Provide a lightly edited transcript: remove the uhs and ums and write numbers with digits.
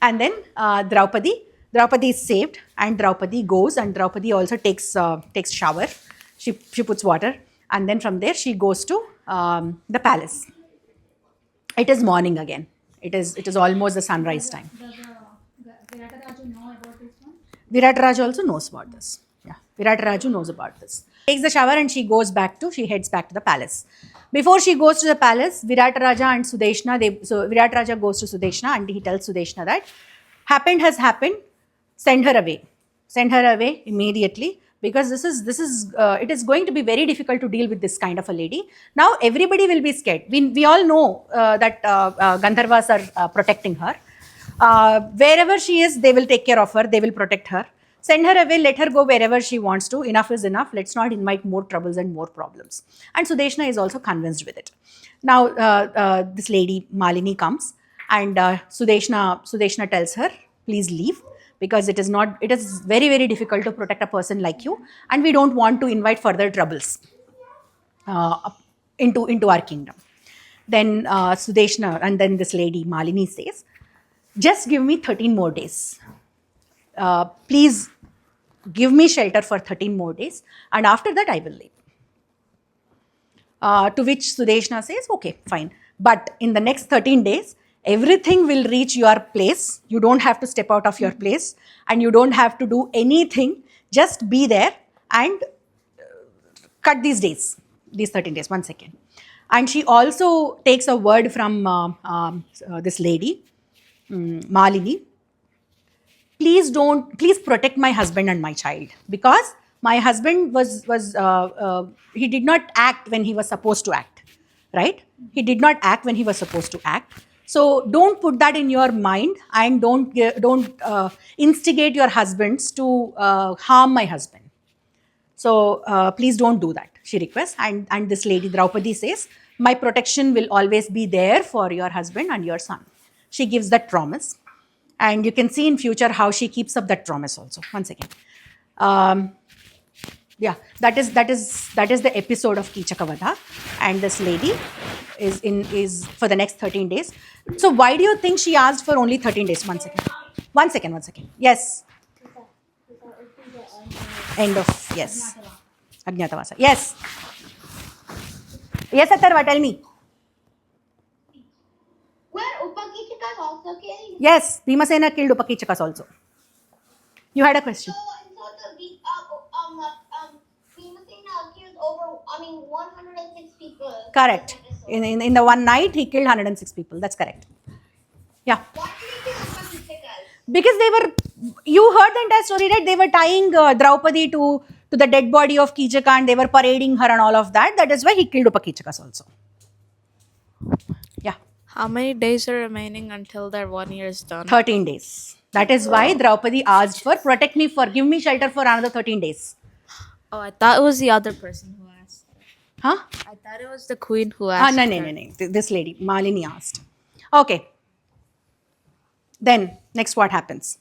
And then Draupadi is saved, and Draupadi goes, and Draupadi also takes shower. She puts water, and then from there she goes to the palace. It is morning again. It is almost the sunrise time. Does Virata Raju know about this one? Virat Raj also knows about this. Yeah, Virat Raju knows about this. Takes the shower and she heads back to the palace. Before she goes to the palace, Virat Raja and Sudeshna, so Virat Raja goes to Sudeshna and he tells Sudeshna that happened has happened, send her away. Send her away immediately, because this is it is going to be very difficult to deal with this kind of a lady. Now everybody will be scared. We all know that Gandharvas are protecting her. Wherever she is, they will take care of her, they will protect her. Send her away, let her go wherever she wants to. Enough is enough. Let's not invite more troubles and more problems. And Sudeshna is also convinced with it. Now, this lady Malini comes, and Sudeshna tells her, please leave, because it is very, very difficult to protect a person like you, and we don't want to invite further troubles into our kingdom. Then Sudeshna, and then this lady Malini says, just give me 13 more days. Please give me shelter for 13 more days, and after that I will leave. To which Sudeshna says, okay, fine. But in the next 13 days, everything will reach your place. You don't have to step out of your place, and you don't have to do anything. Just be there and cut these days, these 13 days. 1 second. And she also takes a word from this lady, Malini. Please protect my husband and my child, because my husband he did not act when he was supposed to act, right? He did not act when he was supposed to act. So don't put that in your mind, and don't instigate your husbands to harm my husband. So please don't do that, she requests. And this lady Draupadi says, my protection will always be there for your husband and your son. She gives that promise. And you can see in future how she keeps up that promise also. 1 second. Yeah, that is the episode of Kichakavadha. And this lady is for the next 13 days. So why do you think she asked for only 13 days? 1 second. 1 second, 1 second. Yes. End of, yes. Ajnatavasa. Yes. Yes, Atharva, tell me. Were Upakichikas also killed? Yes, Bhimasena killed Upakichakas also. You had a question. So Bhimasena killed 106 people. Correct. In the one night, he killed 106 people. That's correct. Yeah. Why did he kill Upakichikas? Because you heard the entire story, right? They were tying Draupadi to the dead body of Kichaka, and they were parading her and all of that. That is why he killed Upakichakas also. Yeah. How many days are remaining until their 1 year is done? 13 days. That is why Draupadi asked for, give me shelter for another 13 days. Oh, I thought it was the other person who asked. Huh? I thought it was the queen who asked. No. This lady, Malini asked. Okay. Then, next what happens?